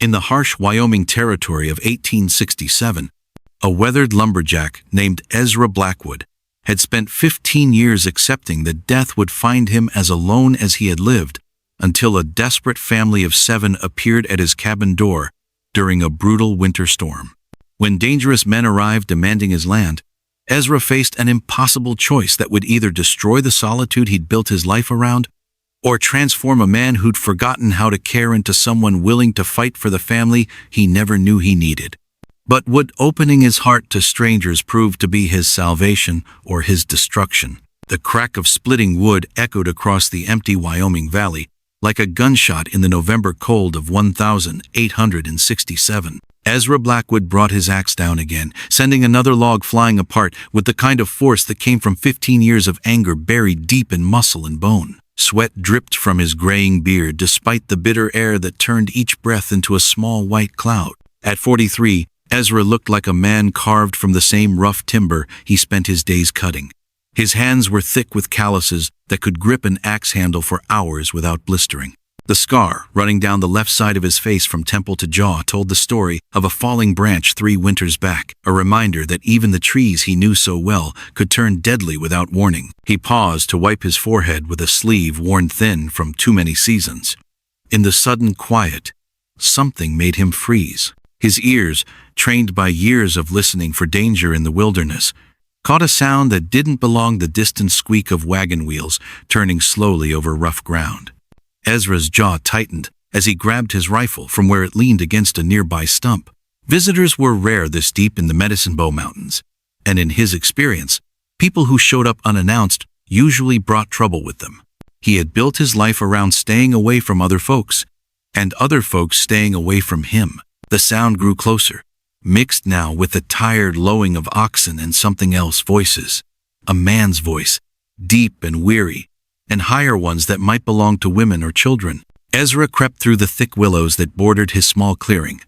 In the harsh Wyoming Territory of 1867, a weathered lumberjack named Ezra Blackwood had spent 15 years accepting that death would find him as alone as he had lived until a desperate family of 7 appeared at his cabin door during a brutal winter storm. When dangerous men arrived demanding his land, Ezra faced an impossible choice that would either destroy the solitude he'd built his life around or transform a man who'd forgotten how to care into someone willing to fight for the family he never knew he needed. But would opening his heart to strangers prove to be his salvation or his destruction? The crack of splitting wood echoed across the empty Wyoming valley like a gunshot in the November cold of 1867. Ezra Blackwood brought his axe down again, sending another log flying apart with the kind of force that came from 15 years of anger buried deep in muscle and bone. Sweat dripped from his graying beard despite the bitter air that turned each breath into a small white cloud. At 43, Ezra looked like a man carved from the same rough timber he spent his days cutting. His hands were thick with calluses that could grip an axe handle for hours without blistering. The scar running down the left side of his face from temple to jaw told the story of a falling branch 3 winters back, a reminder that even the trees he knew so well could turn deadly without warning. He paused to wipe his forehead with a sleeve worn thin from too many seasons. In the sudden quiet, something made him freeze. His ears, trained by years of listening for danger in the wilderness, caught a sound that didn't belong, the distant squeak of wagon wheels turning slowly over rough ground. Ezra's jaw tightened as he grabbed his rifle from where it leaned against a nearby stump. Visitors were rare this deep in the Medicine Bow Mountains, and in his experience, people who showed up unannounced usually brought trouble with them. He had built his life around staying away from other folks, and other folks staying away from him. The sound grew closer, mixed now with the tired lowing of oxen and something else, voices. A man's voice, deep and weary, and higher ones that might belong to women or children. Ezra crept through the thick willows that bordered his small clearing,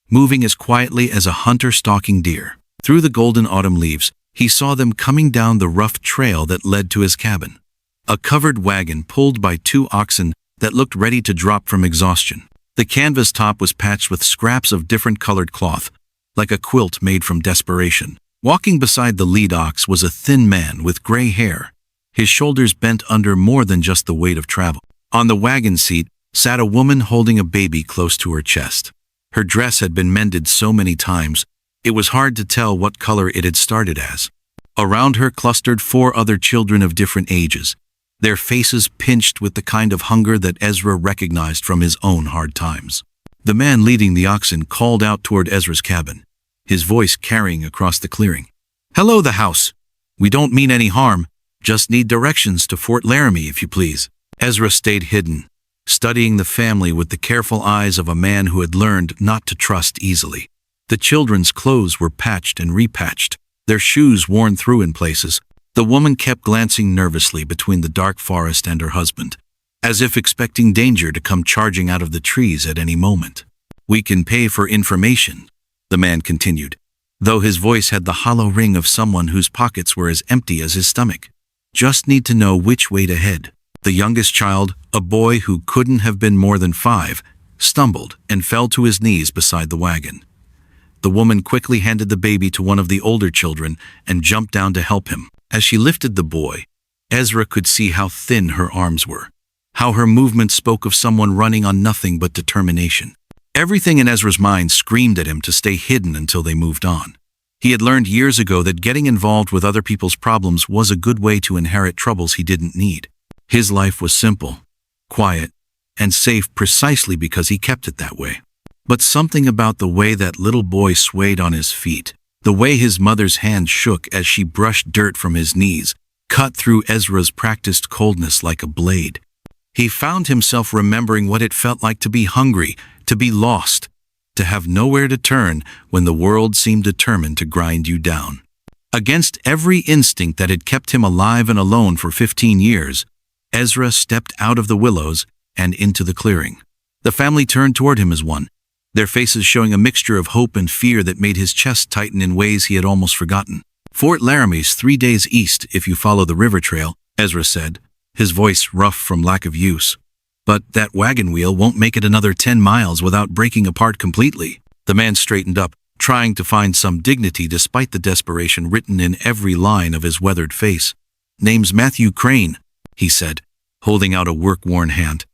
moving as quietly as a hunter stalking deer. Through the golden autumn leaves, he saw them coming down the rough trail that led to his cabin. A covered wagon pulled by 2 oxen that looked ready to drop from exhaustion. The canvas top was patched with scraps of different colored cloth, like a quilt made from desperation. Walking beside the lead ox was a thin man with gray hair, his shoulders bent under more than just the weight of travel. On the wagon seat sat a woman holding a baby close to her chest. Her dress had been mended so many times, it was hard to tell what color it had started as. Around her clustered 4 other children of different ages, their faces pinched with the kind of hunger that Ezra recognized from his own hard times. The man leading the oxen called out toward Ezra's cabin, his voice carrying across the clearing. "Hello, the house. We don't mean any harm. Just need directions to Fort Laramie, if you please." Ezra stayed hidden, studying the family with the careful eyes of a man who had learned not to trust easily. The children's clothes were patched and repatched, their shoes worn through in places. The woman kept glancing nervously between the dark forest and her husband, as if expecting danger to come charging out of the trees at any moment. "We can pay for information," the man continued, though his voice had the hollow ring of someone whose pockets were as empty as his stomach. "Just need to know which way to head." The youngest child, a boy who couldn't have been more than 5, stumbled and fell to his knees beside the wagon. The woman quickly handed the baby to one of the older children and jumped down to help him. As she lifted the boy, Ezra could see how thin her arms were, how her movement spoke of someone running on nothing but determination. Everything in Ezra's mind screamed at him to stay hidden until they moved on. He had learned years ago that getting involved with other people's problems was a good way to inherit troubles he didn't need. His life was simple, quiet, and safe precisely because he kept it that way. But something about the way that little boy swayed on his feet, the way his mother's hand shook as she brushed dirt from his knees, cut through Ezra's practiced coldness like a blade. He found himself remembering what it felt like to be hungry, to be lost, to have nowhere to turn when the world seemed determined to grind you down. Against every instinct that had kept him alive and alone for 15 years, Ezra stepped out of the willows and into the clearing. The family turned toward him as one, their faces showing a mixture of hope and fear that made his chest tighten in ways he had almost forgotten. "Fort Laramie's 3 days east if you follow the river trail," Ezra said, his voice rough from lack of use. But that wagon wheel won't make it another 10 miles without breaking apart completely. The man straightened up, trying to find some dignity despite the desperation written in every line of his weathered face. "Name's Matthew Crane," he said, holding out a work-worn hand.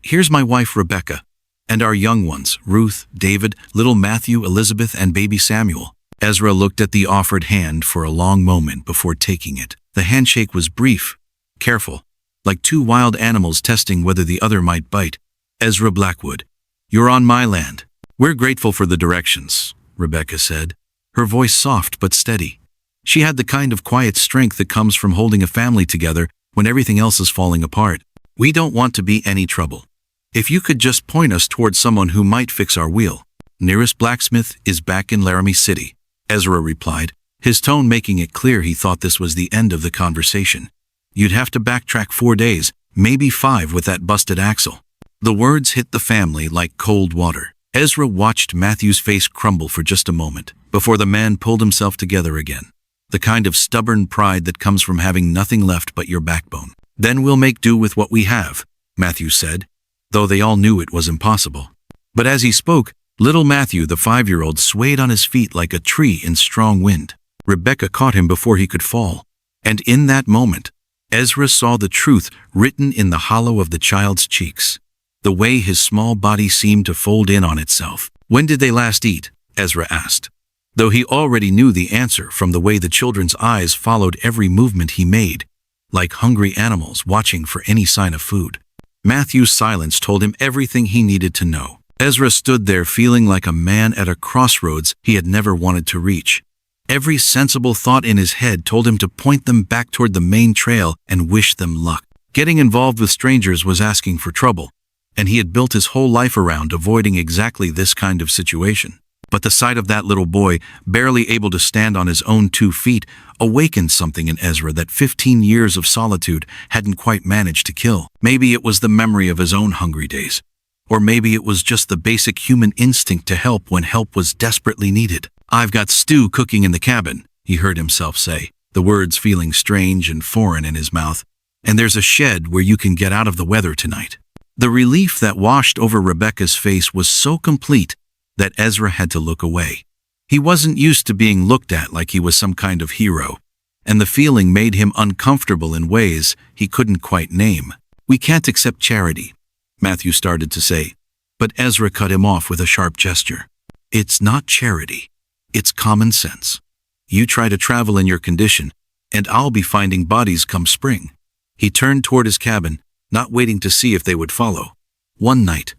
Here's my wife Rebecca, and our young ones, Ruth, David, little Matthew, Elizabeth, and baby Samuel. Ezra looked at the offered hand for a long moment before taking it. The handshake was brief, careful, like two wild animals testing whether the other might bite. "Ezra Blackwood, you're on my land. We're grateful for the directions," Rebecca said, her voice soft but steady. She had the kind of quiet strength that comes from holding a family together when everything else is falling apart. "We don't want to be any trouble. If you could just point us towards someone who might fix our wheel." "Nearest blacksmith is back in Laramie City," Ezra replied, his tone making it clear he thought this was the end of the conversation. "You'd have to backtrack 4 days, maybe 5 with that busted axle." The words hit the family like cold water. Ezra watched Matthew's face crumble for just a moment, before the man pulled himself together again. The kind of stubborn pride that comes from having nothing left but your backbone. "Then we'll make do with what we have," Matthew said, though they all knew it was impossible. But as he spoke, little Matthew, the 5-year-old, swayed on his feet like a tree in strong wind. Rebecca caught him before he could fall. And in that moment, Ezra saw the truth written in the hollow of the child's cheeks. The way his small body seemed to fold in on itself. "When did they last eat?" Ezra asked, though he already knew the answer from the way the children's eyes followed every movement he made, like hungry animals watching for any sign of food. Matthew's silence told him everything he needed to know. Ezra stood there feeling like a man at a crossroads he had never wanted to reach. Every sensible thought in his head told him to point them back toward the main trail and wish them luck. Getting involved with strangers was asking for trouble, and he had built his whole life around avoiding exactly this kind of situation. But the sight of that little boy, barely able to stand on his own 2 feet, awakened something in Ezra that 15 years of solitude hadn't quite managed to kill. Maybe it was the memory of his own hungry days. Or maybe it was just the basic human instinct to help when help was desperately needed. "I've got stew cooking in the cabin," he heard himself say, the words feeling strange and foreign in his mouth. "And there's a shed where you can get out of the weather tonight." The relief that washed over Rebecca's face was so complete that Ezra had to look away. He wasn't used to being looked at like he was some kind of hero, and the feeling made him uncomfortable in ways he couldn't quite name. "We can't accept charity," Matthew started to say, but Ezra cut him off with a sharp gesture. "It's not charity. It's common sense. You try to travel in your condition, and I'll be finding bodies come spring." He turned toward his cabin, not waiting to see if they would follow. "One night.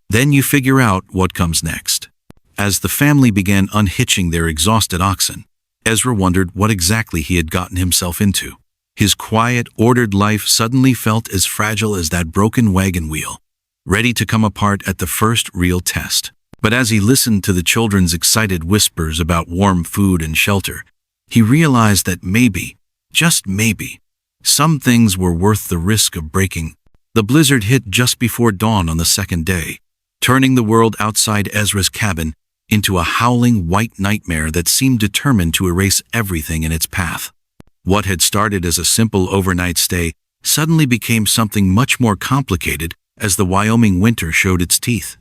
Then you figure out what comes next." As the family began unhitching their exhausted oxen, Ezra wondered what exactly he had gotten himself into. His quiet, ordered life suddenly felt as fragile as that broken wagon wheel, ready to come apart at the first real test. But as he listened to the children's excited whispers about warm food and shelter, he realized that maybe, just maybe, some things were worth the risk of breaking. The blizzard hit just before dawn on the second day, turning the world outside Ezra's cabin into a howling white nightmare that seemed determined to erase everything in its path. What had started as a simple overnight stay suddenly became something much more complicated as the Wyoming winter showed its teeth.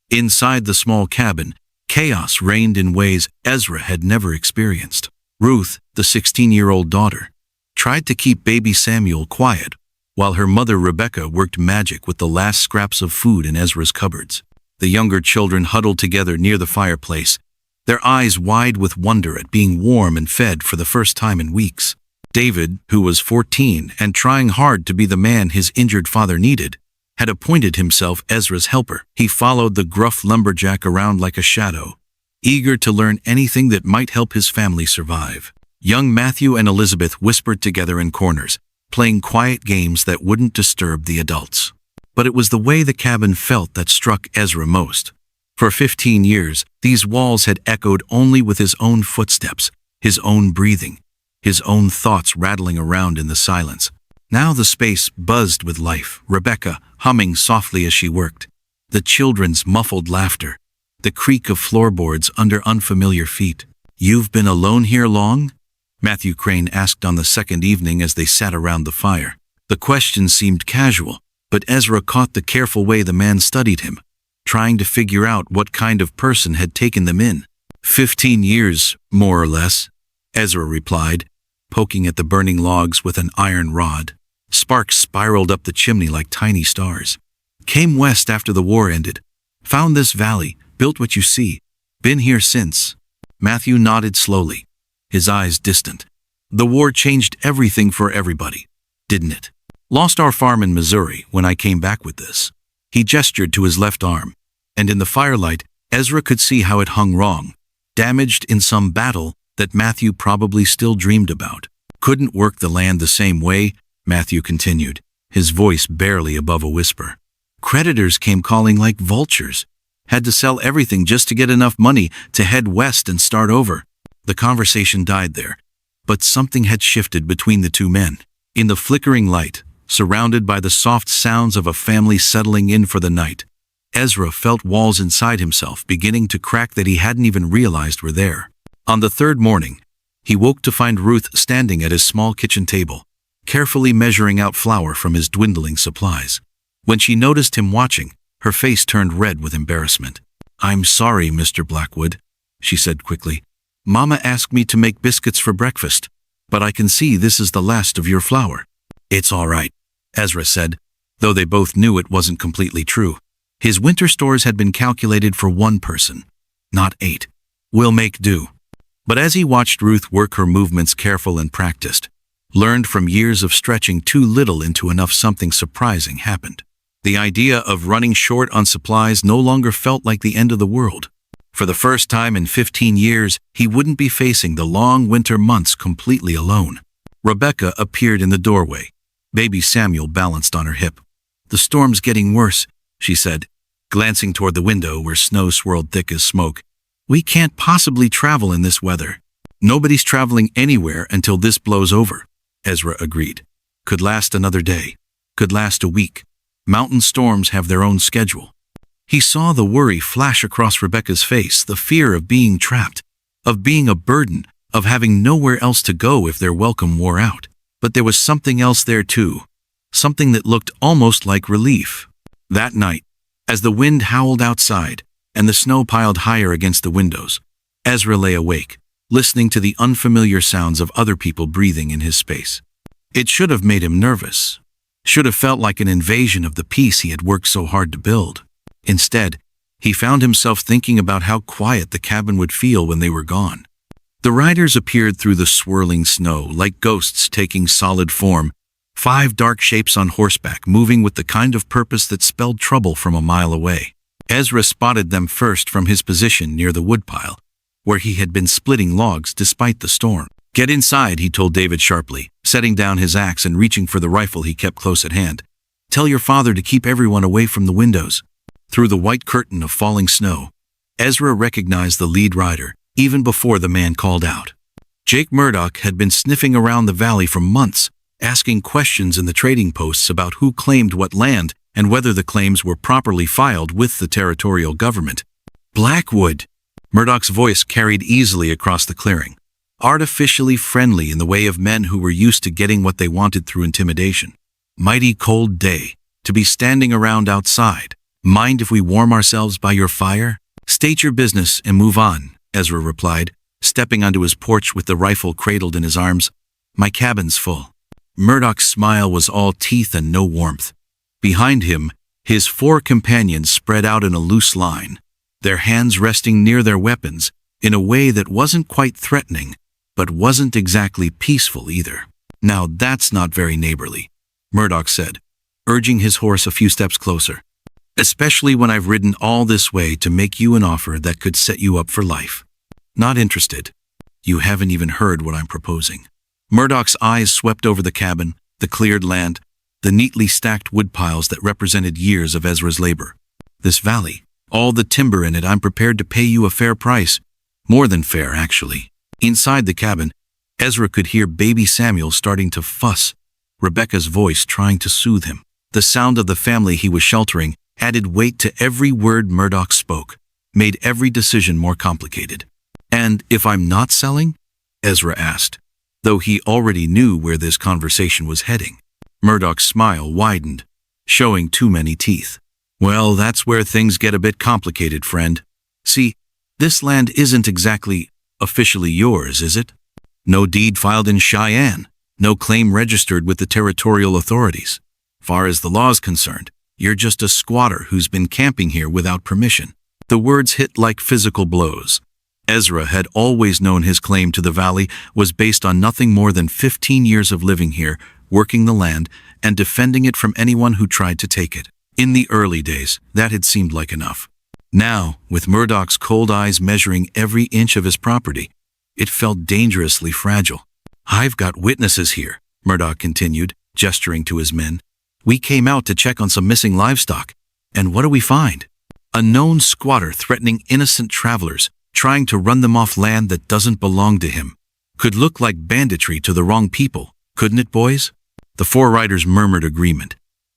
Inside the small cabin, chaos reigned in ways Ezra had never experienced. Ruth, the 16-year-old daughter, tried to keep baby Samuel quiet, while her mother Rebecca worked magic with the last scraps of food in Ezra's cupboards. The younger children huddled together near the fireplace, their eyes wide with wonder at being warm and fed for the first time in weeks. David, who was 14 and trying hard to be the man his injured father needed, had appointed himself Ezra's helper. He followed the gruff lumberjack around like a shadow, eager to learn anything that might help his family survive. Young Matthew and Elizabeth whispered together in corners, playing quiet games that wouldn't disturb the adults. But it was the way the cabin felt that struck Ezra most. For 15 years, these walls had echoed only with his own footsteps, his own breathing, his own thoughts rattling around in the silence. Now the space buzzed with life, Rebecca humming softly as she worked, the children's muffled laughter, the creak of floorboards under unfamiliar feet. "You've been alone here long?" Matthew Crane asked on the second evening as they sat around the fire. The question seemed casual, but Ezra caught the careful way the man studied him, trying to figure out what kind of person had taken them in. 15 years, more or less, Ezra replied, poking at the burning logs with an iron rod. Sparks spiraled up the chimney like tiny stars. Came west after the war ended. Found this valley, built what you see. Been here since. Matthew nodded slowly, his eyes distant. The war changed everything for everybody, didn't it? Lost our farm in Missouri when I came back with this. He gestured to his left arm, and in the firelight, Ezra could see how it hung wrong, damaged in some battle that Matthew probably still dreamed about. Couldn't work the land the same way, Matthew continued, his voice barely above a whisper. Creditors came calling like vultures. Had to sell everything just to get enough money to head west and start over. The conversation died there, but something had shifted between the two men. In the flickering light, surrounded by the soft sounds of a family settling in for the night, Ezra felt walls inside himself beginning to crack that he hadn't even realized were there. On the third morning, he woke to find Ruth standing at his small kitchen table, carefully measuring out flour from his dwindling supplies. When she noticed him watching, her face turned red with embarrassment. "I'm sorry, Mr. Blackwood," she said quickly. "Mama asked me to make biscuits for breakfast, but I can see this is the last of your flour." "It's all right," Ezra said, though they both knew it wasn't completely true. His winter stores had been calculated for one person, not 8. "We'll make do." But as he watched Ruth work her movements careful and practiced, learned from years of stretching too little into enough, something surprising happened. The idea of running short on supplies no longer felt like the end of the world. For the first time in 15 years, he wouldn't be facing the long winter months completely alone. Rebecca appeared in the doorway. Baby Samuel balanced on her hip. "The storm's getting worse," she said, glancing toward the window where snow swirled thick as smoke. "We can't possibly travel in this weather." "Nobody's traveling anywhere until this blows over," Ezra agreed. "Could last another day. Could last a week. Mountain storms have their own schedule." He saw the worry flash across Rebecca's face, the fear of being trapped, of being a burden, of having nowhere else to go if their welcome wore out. But there was something else there too, something that looked almost like relief. That night, as the wind howled outside and the snow piled higher against the windows, Ezra lay awake, listening to the unfamiliar sounds of other people breathing in his space. It should have made him nervous. Should have felt like an invasion of the peace he had worked so hard to build. Instead, he found himself thinking about how quiet the cabin would feel when they were gone. The riders appeared through the swirling snow like ghosts taking solid form, 5 dark shapes on horseback moving with the kind of purpose that spelled trouble from a mile away. Ezra spotted them first from his position near the woodpile, where he had been splitting logs despite the storm. "Get inside," he told David sharply, setting down his axe and reaching for the rifle he kept close at hand. "Tell your father to keep everyone away from the windows." Through the white curtain of falling snow, Ezra recognized the lead rider, even before the man called out. Jake Murdoch had been sniffing around the valley for months, asking questions in the trading posts about who claimed what land and whether the claims were properly filed with the territorial government. "Blackwood," Murdoch's voice carried easily across the clearing, artificially friendly in the way of men who were used to getting what they wanted through intimidation. "Mighty cold day, to be standing around outside. Mind if we warm ourselves by your fire?" "State your business and move on," Ezra replied, stepping onto his porch with the rifle cradled in his arms. "My cabin's full." Murdoch's smile was all teeth and no warmth. Behind him, his 4 companions spread out in a loose line, their hands resting near their weapons in a way that wasn't quite threatening, but wasn't exactly peaceful either. "Now that's not very neighborly," Murdoch said, urging his horse a few steps closer. "Especially when I've ridden all this way to make you an offer that could set you up for life." "Not interested. You haven't even heard what I'm proposing." Murdoch's eyes swept over the cabin, the cleared land, the neatly stacked wood piles that represented years of Ezra's labor. "This valley, all the timber in it, I'm prepared to pay you a fair price. More than fair, actually." Inside the cabin, Ezra could hear baby Samuel starting to fuss, Rebecca's voice trying to soothe him. The sound of the family he was sheltering added weight to every word Murdoch spoke, made every decision more complicated. "And if I'm not selling?" Ezra asked, though he already knew where this conversation was heading. Murdoch's smile widened. showing too many teeth. Well, that's where things get a bit complicated, friend. See, this land isn't exactly officially yours, is it? No deed filed in Cheyenne, no claim registered with the territorial authorities. Far as the law's concerned, you're just a squatter who's been camping here without permission. The words hit like physical blows. Ezra had always known his claim to the valley was based on nothing more than 15 years of living here, working the land, and defending it from anyone who tried to take it. In the early days, that had seemed like enough. Now, with Murdoch's cold eyes measuring every inch of his property, it felt dangerously fragile. "I've got witnesses here," Murdoch continued, gesturing to his men. "We came out to check on some missing livestock, and what do we find? A known squatter threatening innocent travelers, trying to run them off land that doesn't belong to him. Could look like banditry to the wrong people, couldn't it, boys?" The four riders murmured agreement,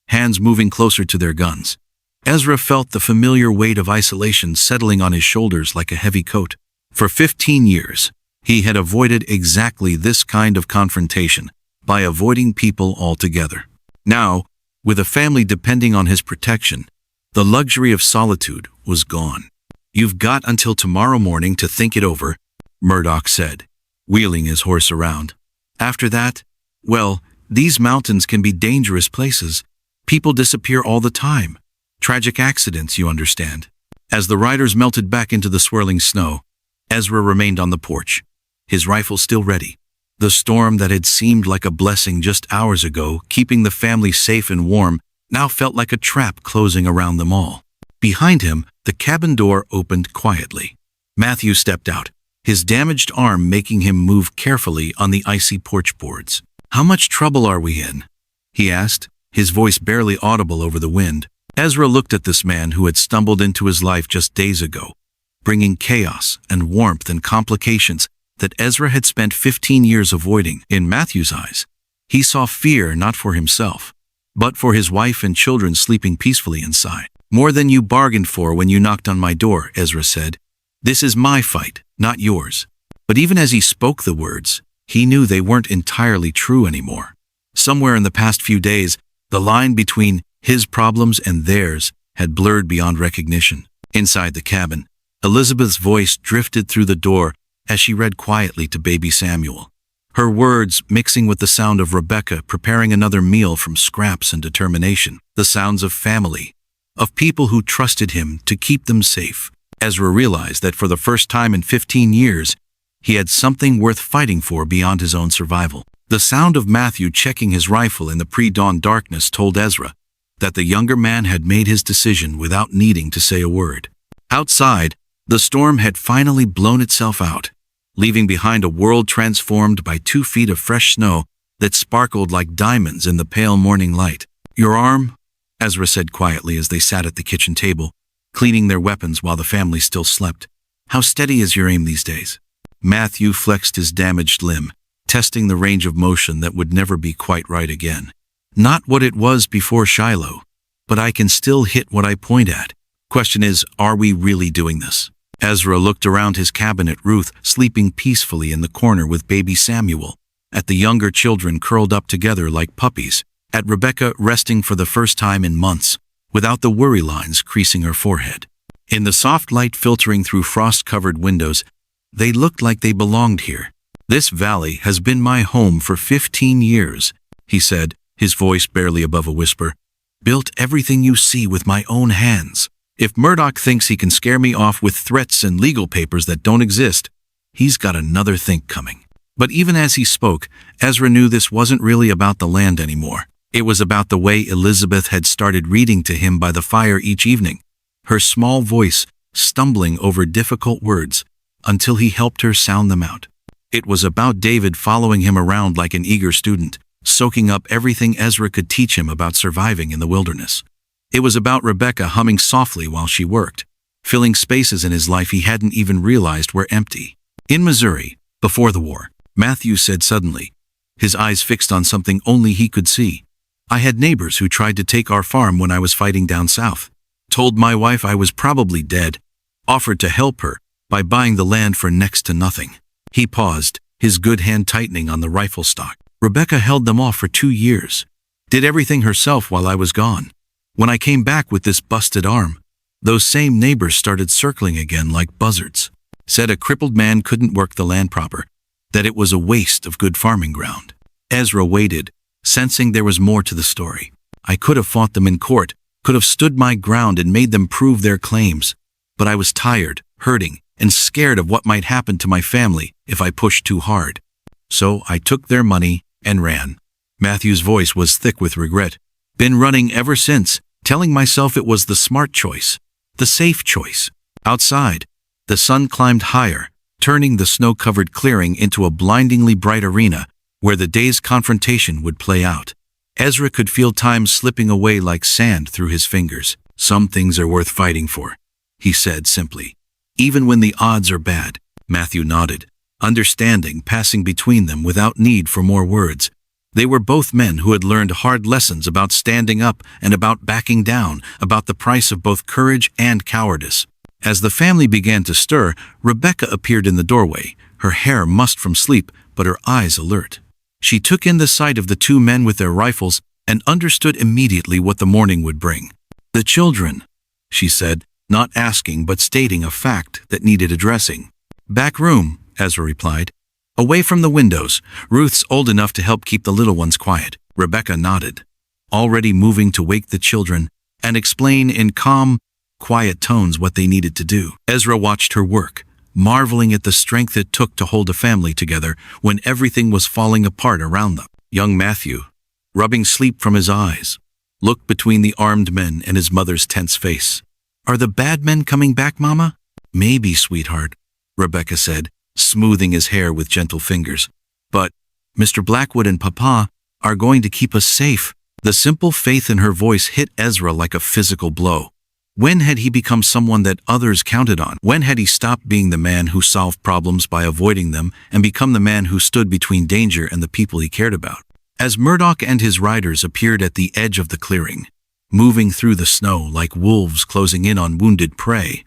hands moving closer to their guns. Ezra felt the familiar weight of isolation settling on his shoulders like a heavy coat. For 15 years, he had avoided exactly this kind of confrontation by avoiding people altogether. Now, with a family depending on his protection, the luxury of solitude was gone. "You've got until tomorrow morning to think it over," Murdoch said, wheeling his horse around. "After that, well, these mountains can be dangerous places. People disappear all the time. Tragic accidents, you understand." As the riders melted back into the swirling snow, Ezra remained on the porch, his rifle still ready. The storm that had seemed like a blessing just hours ago, keeping the family safe and warm, now felt like a trap closing around them all. Behind him, the cabin door opened quietly. Matthew stepped out, his damaged arm making him move carefully on the icy porch boards. "How much trouble are we in?" he asked, his voice barely audible over the wind. Ezra looked at this man who had stumbled into his life just days ago, bringing chaos and warmth and complications that Ezra had spent 15 years avoiding. In Matthew's eyes, he saw fear not for himself, but for his wife and children sleeping peacefully inside. "More than you bargained for when you knocked on my door," Ezra said. "This is my fight, not yours." But even as he spoke the words, he knew they weren't entirely true anymore. Somewhere in the past few days, the line between his problems and theirs had blurred beyond recognition. Inside the cabin, Elizabeth's voice drifted through the door as she read quietly to baby Samuel, her words mixing with the sound of Rebecca preparing another meal from scraps and determination, the sounds of family, of people who trusted him to keep them safe. Ezra realized that for the first time in 15 years, he had something worth fighting for beyond his own survival. The sound of Matthew checking his rifle in the pre-dawn darkness told Ezra that the younger man had made his decision without needing to say a word. Outside, the storm had finally blown itself out, leaving behind a world transformed by 2 feet of fresh snow that sparkled like diamonds in the pale morning light. "Your arm?" Ezra said quietly as they sat at the kitchen table, cleaning their weapons while the family still slept. "How steady is your aim these days?" Matthew flexed his damaged limb, testing the range of motion that would never be quite right again. "Not what it was before Shiloh, but I can still hit what I point at. Question is, are we really doing this?" Ezra looked around his cabin at Ruth sleeping peacefully in the corner with baby Samuel, at the younger children curled up together like puppies, at Rebecca resting for the first time in months, without the worry lines creasing her forehead. In the soft light filtering through frost-covered windows, they looked like they belonged here. "This valley has been my home for 15 years, he said, his voice barely above a whisper. "Built everything you see with my own hands. If Murdoch thinks he can scare me off with threats and legal papers that don't exist, he's got another think coming." But even as he spoke, Ezra knew this wasn't really about the land anymore. It was about the way Elizabeth had started reading to him by the fire each evening, her small voice stumbling over difficult words until he helped her sound them out. It was about David following him around like an eager student, soaking up everything Ezra could teach him about surviving in the wilderness. It was about Rebecca humming softly while she worked, filling spaces in his life he hadn't even realized were empty. In Missouri, before the war, Matthew said suddenly, his eyes fixed on something only he could see, "I had neighbors who tried to take our farm when I was fighting down south. Told my wife I was probably dead, offered to help her by buying the land for next to nothing." He paused, his good hand tightening on the rifle stock. "Rebecca held them off for 2 years. Did everything herself while I was gone. When I came back with this busted arm, those same neighbors started circling again like buzzards. Said a crippled man couldn't work the land proper, that it was a waste of good farming ground. Ezra waited, sensing there was more to the story. I could have fought them in court, could have stood my ground and made them prove their claims, but I was tired, hurting, and scared of what might happen to my family if I pushed too hard. So I took their money and ran. Matthew's voice was thick with regret. Been running ever since, telling myself it was the smart choice, the safe choice. Outside, the sun climbed higher, turning the snow-covered clearing into a blindingly bright arena where the day's confrontation would play out. Ezra could feel time slipping away like sand through his fingers. Some things are worth fighting for, he said simply. Even when the odds are bad. Matthew nodded, understanding passing between them without need for more words. They were both men who had learned hard lessons about standing up and about backing down, about the price of both courage and cowardice. As the family began to stir, Rebecca appeared in the doorway, her hair mussed from sleep, but her eyes alert. She took in the sight of the two men with their rifles and understood immediately what the morning would bring. "The children," she said, not asking but stating a fact that needed addressing. "Back room," Ezra replied. "Away from the windows. Ruth's old enough to help keep the little ones quiet." Rebecca nodded, already moving to wake the children and explain in calm, quiet tones what they needed to do. Ezra watched her work, marveling at the strength it took to hold a family together when everything was falling apart around them. Young Matthew, rubbing sleep from his eyes, looked between the armed men and his mother's tense face. "Are the bad men coming back, Mama?" "Maybe, sweetheart," Rebecca said, smoothing his hair with gentle fingers. "But Mr. Blackwood and Papa are going to keep us safe." The simple faith in her voice hit Ezra like a physical blow. When had he become someone that others counted on? When had he stopped being the man who solved problems by avoiding them and become the man who stood between danger and the people he cared about? As Murdoch and his riders appeared at the edge of the clearing, moving through the snow like wolves closing in on wounded prey,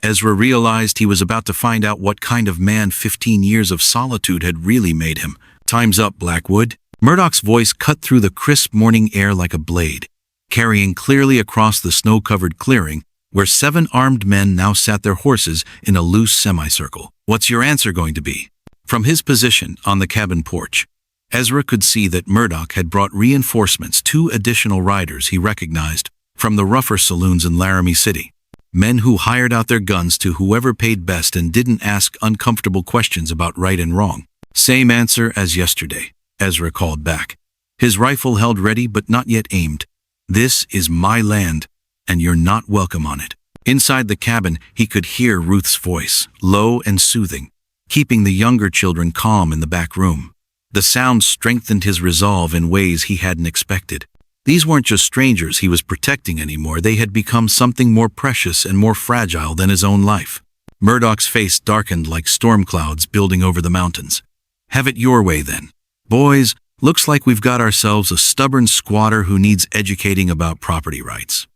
Ezra realized he was about to find out what kind of man 15 years of solitude had really made him. "Time's up, Blackwood." Murdoch's voice cut through the crisp morning air like a blade, carrying clearly across the snow-covered clearing where 7 armed men now sat their horses in a loose semicircle. "What's your answer going to be?" From his position on the cabin porch, Ezra could see that Murdoch had brought reinforcements, 2 additional riders he recognized from the rougher saloons in Laramie City. Men who hired out their guns to whoever paid best and didn't ask uncomfortable questions about right and wrong. "Same answer as yesterday," Ezra called back, his rifle held ready but not yet aimed. "This is my land, and you're not welcome on it." Inside the cabin, he could hear Ruth's voice, low and soothing, keeping the younger children calm in the back room. The sound strengthened his resolve in ways he hadn't expected. These weren't just strangers he was protecting anymore. They had become something more precious and more fragile than his own life. Murdoch's face darkened like storm clouds building over the mountains. "Have it your way, then. Boys, looks like we've got ourselves a stubborn squatter who needs educating about property rights."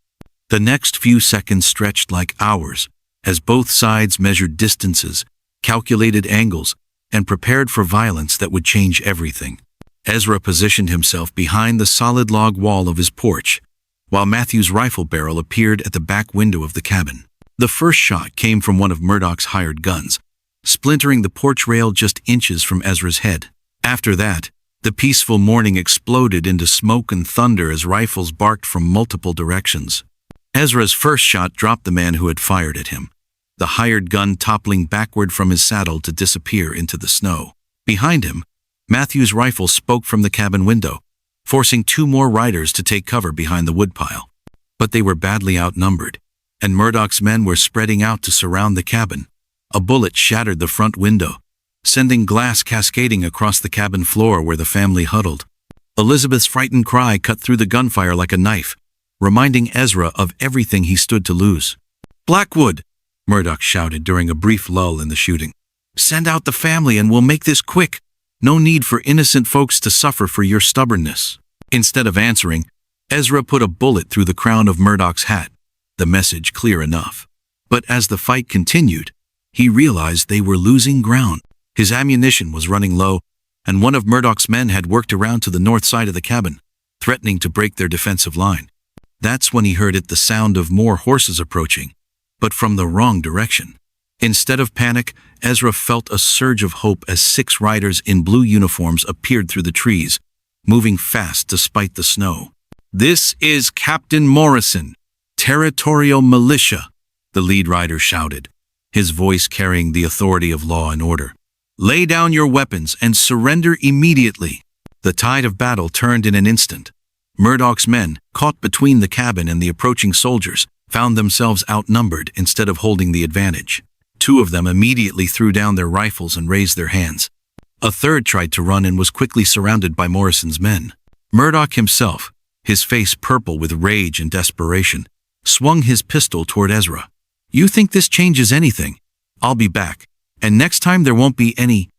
The next few seconds stretched like hours as both sides measured distances, calculated angles, and prepared for violence that would change everything. Ezra positioned himself behind the solid log wall of his porch, while Matthew's rifle barrel appeared at the back window of the cabin. The first shot came from one of Murdoch's hired guns, splintering the porch rail just inches from Ezra's head. After that, the peaceful morning exploded into smoke and thunder as rifles barked from multiple directions. Ezra's first shot dropped the man who had fired at him, the hired gun toppling backward from his saddle to disappear into the snow. Behind him, Matthew's rifle spoke from the cabin window, forcing 2 more riders to take cover behind the woodpile. But they were badly outnumbered, and Murdoch's men were spreading out to surround the cabin. A bullet shattered the front window, sending glass cascading across the cabin floor where the family huddled. Elizabeth's frightened cry cut through the gunfire like a knife, reminding Ezra of everything he stood to lose. "Blackwood!" Murdoch shouted during a brief lull in the shooting. "Send out the family and we'll make this quick. No need for innocent folks to suffer for your stubbornness." Instead of answering, Ezra put a bullet through the crown of Murdoch's hat, the message clear enough. But as the fight continued, he realized they were losing ground. His ammunition was running low, and one of Murdoch's men had worked around to the north side of the cabin, threatening to break their defensive line. That's when he heard the sound of more horses approaching, but from the wrong direction. Instead of panic, Ezra felt a surge of hope as 6 riders in blue uniforms appeared through the trees, moving fast despite the snow. "This is Captain Morrison, Territorial Militia," the lead rider shouted, his voice carrying the authority of law and order. "Lay down your weapons and surrender immediately." The tide of battle turned in an instant. Murdoch's men, caught between the cabin and the approaching soldiers, found themselves outnumbered instead of holding the advantage. 2 of them immediately threw down their rifles and raised their hands. A third tried to run and was quickly surrounded by Morrison's men. Murdoch himself, his face purple with rage and desperation, swung his pistol toward Ezra. "You think this changes anything? I'll be back, and next time there won't be any."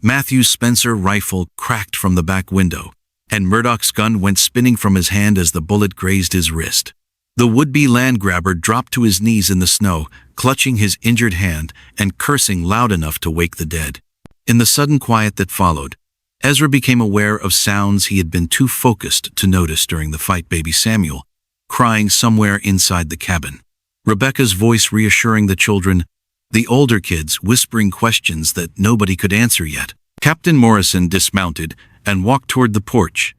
Matthew's Spencer rifle cracked from the back window, and Murdoch's gun went spinning from his hand as the bullet grazed his wrist. The would-be land grabber dropped to his knees in the snow, clutching his injured hand and cursing loud enough to wake the dead. In the sudden quiet that followed, Ezra became aware of sounds he had been too focused to notice during the fight. Baby Samuel, crying somewhere inside the cabin. Rebecca's voice reassuring the children, the older kids whispering questions that nobody could answer yet. Captain Morrison dismounted and walked toward the porch,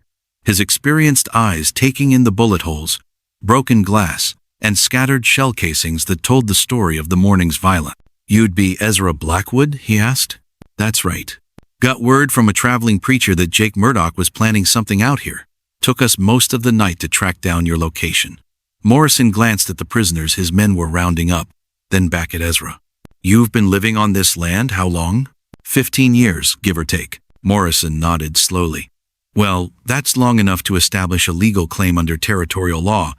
his experienced eyes taking in the bullet holes, broken glass, and scattered shell casings that told the story of the morning's violence. "You'd be Ezra Blackwood?" he asked. "That's right. Got word from a traveling preacher that Jake Murdoch was planning something out here. Took us most of the night to track down your location." Morrison glanced at the prisoners his men were rounding up, then back at Ezra. "You've been living on this land how long?" 15 years, give or take." Morrison nodded slowly. "Well, that's long enough to establish a legal claim under territorial law,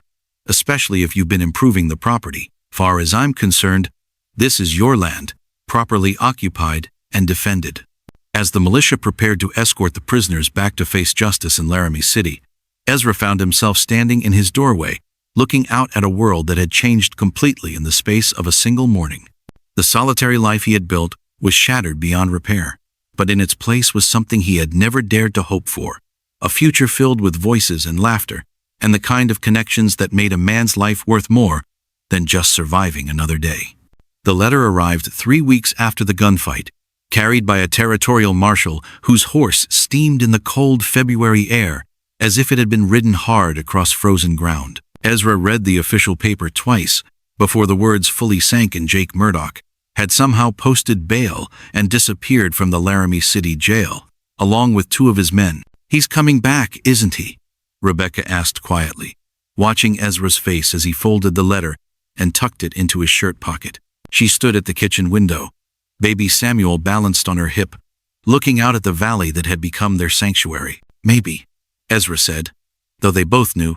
especially if you've been improving the property. Far as I'm concerned, this is your land, properly occupied and defended." As the militia prepared to escort the prisoners back to face justice in Laramie City, Ezra found himself standing in his doorway, looking out at a world that had changed completely in the space of a single morning. The solitary life he had built was shattered beyond repair, but in its place was something he had never dared to hope for, a future filled with voices and laughter, and the kind of connections that made a man's life worth more than just surviving another day. The letter arrived 3 weeks after the gunfight, carried by a territorial marshal whose horse steamed in the cold February air as if it had been ridden hard across frozen ground. Ezra read the official paper twice before the words fully sank in. Jake Murdoch had somehow posted bail and disappeared from the Laramie City jail, along with 2 of his men. "He's coming back, isn't he?" Rebecca asked quietly, watching Ezra's face as he folded the letter and tucked it into his shirt pocket. She stood at the kitchen window, baby Samuel balanced on her hip, looking out at the valley that had become their sanctuary. "Maybe," Ezra said, though they both knew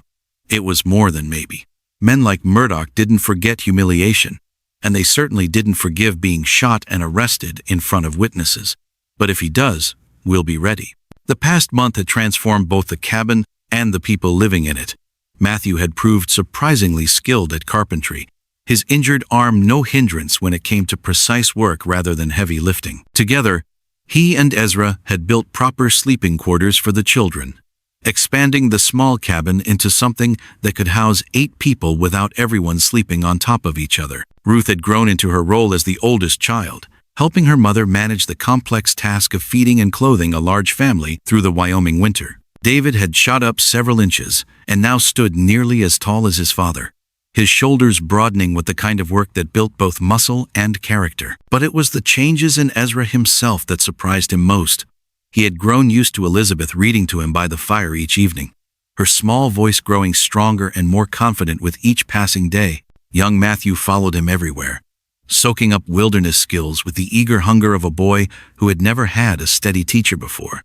it was more than maybe. Men like Murdoch didn't forget humiliation, and they certainly didn't forgive being shot and arrested in front of witnesses. But if he does, we'll be ready. The past month had transformed both the cabin and the people living in it. Matthew had proved surprisingly skilled at carpentry, his injured arm no hindrance when it came to precise work rather than heavy lifting. Together, he and Ezra had built proper sleeping quarters for the children, expanding the small cabin into something that could house 8 people without everyone sleeping on top of each other. Ruth had grown into her role as the oldest child, helping her mother manage the complex task of feeding and clothing a large family through the Wyoming winter. David had shot up several inches and now stood nearly as tall as his father, his shoulders broadening with the kind of work that built both muscle and character. But it was the changes in Ezra himself that surprised him most. He had grown used to Elizabeth reading to him by the fire each evening, her small voice growing stronger and more confident with each passing day. Young Matthew followed him everywhere, soaking up wilderness skills with the eager hunger of a boy who had never had a steady teacher before.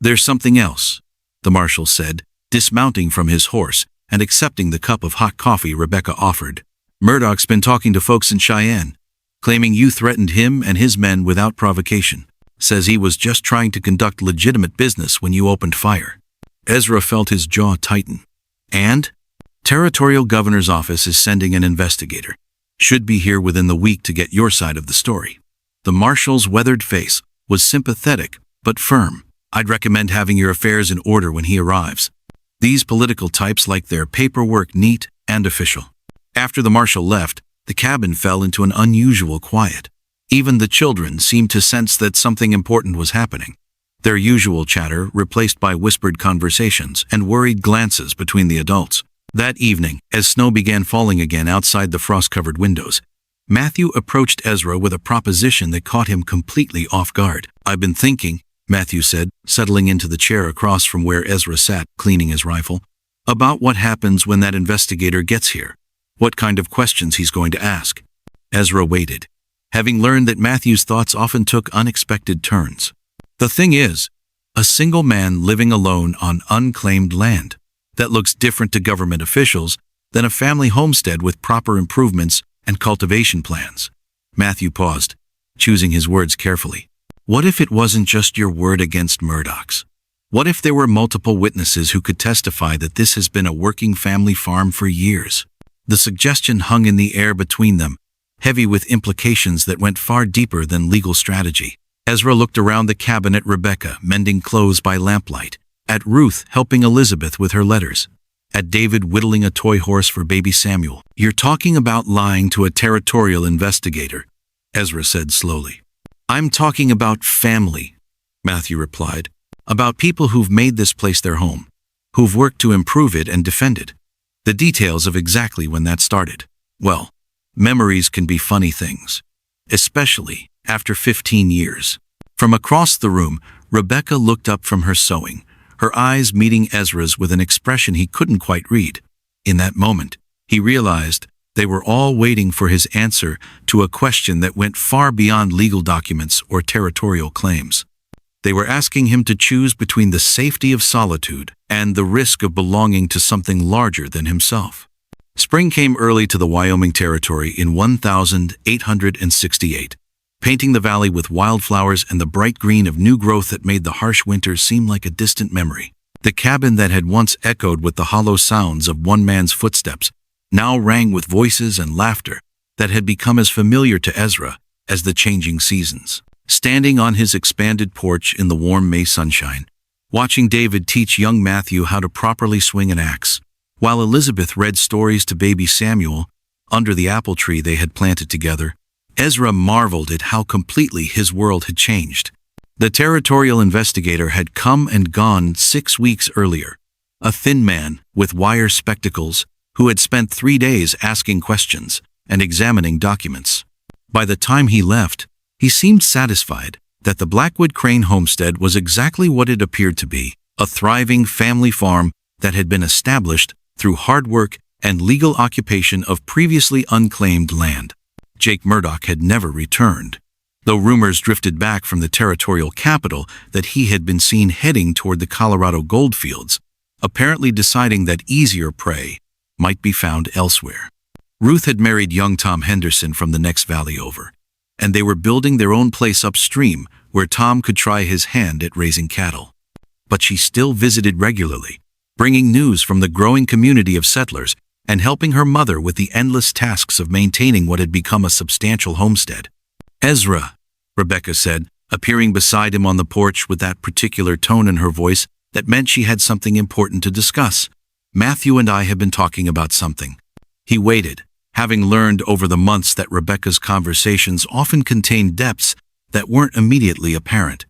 "There's something else," the marshal said, dismounting from his horse and accepting the cup of hot coffee Rebecca offered. "Murdoch's been talking to folks in Cheyenne, claiming you threatened him and his men without provocation. Says he was just trying to conduct legitimate business when you opened fire." Ezra felt his jaw tighten. "And? Territorial Governor's Office is sending an investigator. Should be here within the week to get your side of the story." The marshal's weathered face was sympathetic but firm. "I'd recommend having your affairs in order when he arrives. These political types like their paperwork neat and official. After the marshal left, the cabin fell into an unusual quiet. Even the children seemed to sense that something important was happening. Their usual chatter replaced by whispered conversations and worried glances between the adults. That evening, as snow began falling again outside the frost-covered windows, Matthew approached Ezra with a proposition that caught him completely off guard. "I've been thinking," Matthew said, settling into the chair across from where Ezra sat, cleaning his rifle, "about what happens when that investigator gets here. What kind of questions he's going to ask." Ezra waited, having learned that Matthew's thoughts often took unexpected turns. "The thing is, a single man living alone on unclaimed land. That looks different to government officials than a family homestead with proper improvements and cultivation plans." Matthew paused, choosing his words carefully. "What if it wasn't just your word against Murdoch's? What if there were multiple witnesses who could testify that this has been a working family farm for years?" The suggestion hung in the air between them, heavy with implications that went far deeper than legal strategy. Ezra looked around the cabin at Rebecca, mending clothes by lamplight, at Ruth helping Elizabeth with her letters, at David whittling a toy horse for baby Samuel. "You're talking about lying to a territorial investigator," Ezra said slowly. "I'm talking about family," Matthew replied. "About people who've made this place their home, who've worked to improve it and defend it. The details of exactly when that started. Well, memories can be funny things, especially after 15 years. From across the room, Rebecca looked up from her sewing, her eyes meeting Ezra's with an expression he couldn't quite read. In that moment, he realized they were all waiting for his answer to a question that went far beyond legal documents or territorial claims. They were asking him to choose between the safety of solitude and the risk of belonging to something larger than himself. Spring came early to the Wyoming Territory in 1868, painting the valley with wildflowers and the bright green of new growth that made the harsh winters seem like a distant memory. The cabin that had once echoed with the hollow sounds of one man's footsteps now rang with voices and laughter that had become as familiar to Ezra as the changing seasons. Standing on his expanded porch in the warm May sunshine, watching David teach young Matthew how to properly swing an axe, while Elizabeth read stories to baby Samuel under the apple tree they had planted together, Ezra marveled at how completely his world had changed. The territorial investigator had come and gone 6 weeks earlier, a thin man with wire spectacles who had spent 3 days asking questions and examining documents. By the time he left, he seemed satisfied that the Blackwood Crane homestead was exactly what it appeared to be, a thriving family farm that had been established through hard work and legal occupation of previously unclaimed land. Jake Murdoch had never returned, though rumors drifted back from the territorial capital that he had been seen heading toward the Colorado goldfields, apparently deciding that easier prey might be found elsewhere. Ruth had married young Tom Henderson from the next valley over, and they were building their own place upstream where Tom could try his hand at raising cattle. But she still visited regularly, bringing news from the growing community of settlers and helping her mother with the endless tasks of maintaining what had become a substantial homestead. "Ezra," Rebecca said, appearing beside him on the porch with that particular tone in her voice that meant she had something important to discuss. "Matthew and I have been talking about something." He waited, having learned over the months that Rebecca's conversations often contained depths that weren't immediately apparent.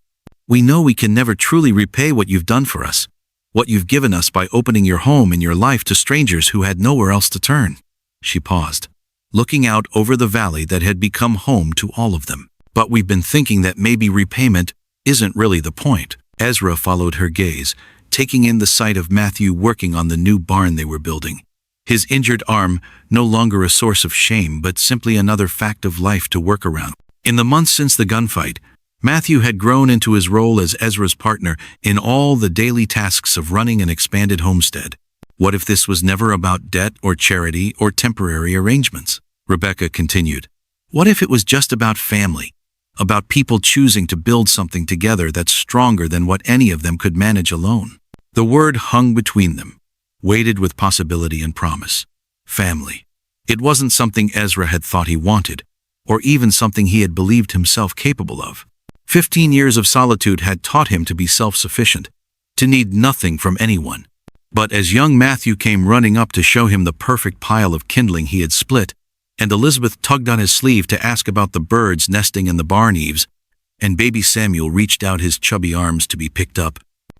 "We know we can never truly repay what you've done for us, what you've given us by opening your home and your life to strangers who had nowhere else to turn." She paused, looking out over the valley that had become home to all of them. "But we've been thinking that maybe repayment isn't really the point." Ezra followed her gaze, taking in the sight of Matthew working on the new barn they were building. His injured arm no longer a source of shame, but simply another fact of life to work around. In the months since the gunfight, Matthew had grown into his role as Ezra's partner in all the daily tasks of running an expanded homestead. What if this was never about debt or charity or temporary arrangements? Rebecca continued. What if it was just about family, about people choosing to build something together that's stronger than what any of them could manage alone? The word hung between them, weighted with possibility and promise. Family. It wasn't something Ezra had thought he wanted, or even something he had believed himself capable of. 15 years of solitude had taught him to be self-sufficient, to need nothing from anyone. But as young Matthew came running up to show him the perfect pile of kindling he had split, and Elizabeth tugged on his sleeve to ask about the birds nesting in the barn eaves, and baby Samuel reached out his chubby arms to be picked up,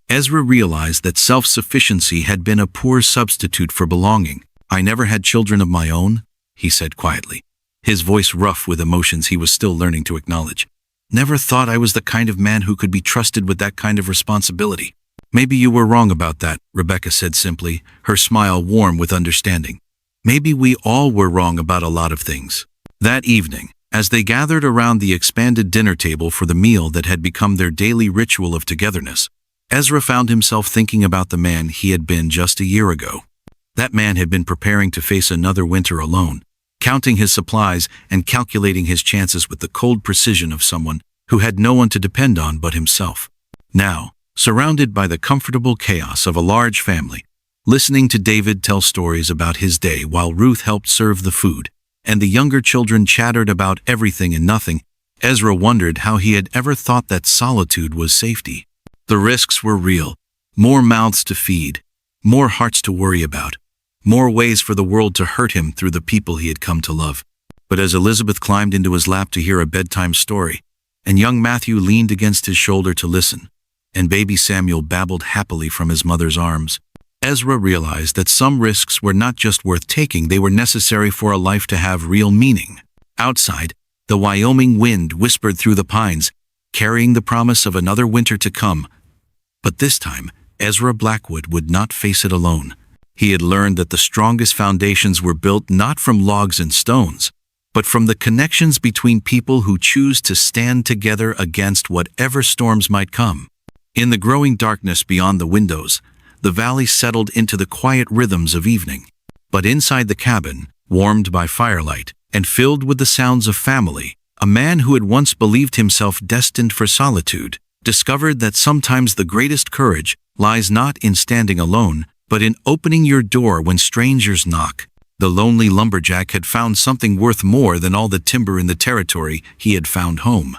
Ezra realized that self-sufficiency had been a poor substitute for belonging. "I never had children of my own," he said quietly, his voice rough with emotions he was still learning to acknowledge. "Never thought I was the kind of man who could be trusted with that kind of responsibility." "Maybe you were wrong about that," Rebecca said simply, her smile warm with understanding. "Maybe we all were wrong about a lot of things." That evening, as they gathered around the expanded dinner table for the meal that had become their daily ritual of togetherness, Ezra found himself thinking about the man he had been just a year ago. That man had been preparing to face another winter alone, counting his supplies and calculating his chances with the cold precision of someone who had no one to depend on but himself. Now, surrounded by the comfortable chaos of a large family, listening to David tell stories about his day while Ruth helped serve the food, and the younger children chattered about everything and nothing, Ezra wondered how he had ever thought that solitude was safety. The risks were real. More mouths to feed, more hearts to worry about, more ways for the world to hurt him through the people he had come to love. But as Elizabeth climbed into his lap to hear a bedtime story, and young Matthew leaned against his shoulder to listen, and baby Samuel babbled happily from his mother's arms, Ezra realized that some risks were not just worth taking, they were necessary for a life to have real meaning. Outside, the Wyoming wind whispered through the pines, carrying the promise of another winter to come. But this time, Ezra Blackwood would not face it alone. He had learned that the strongest foundations were built not from logs and stones, but from the connections between people who choose to stand together against whatever storms might come. In the growing darkness beyond the windows, the valley settled into the quiet rhythms of evening. But inside the cabin, warmed by firelight and filled with the sounds of family, a man who had once believed himself destined for solitude discovered that sometimes the greatest courage lies not in standing alone, but in opening your door when strangers knock. The lonely lumberjack had found something worth more than all the timber in the territory he had found home.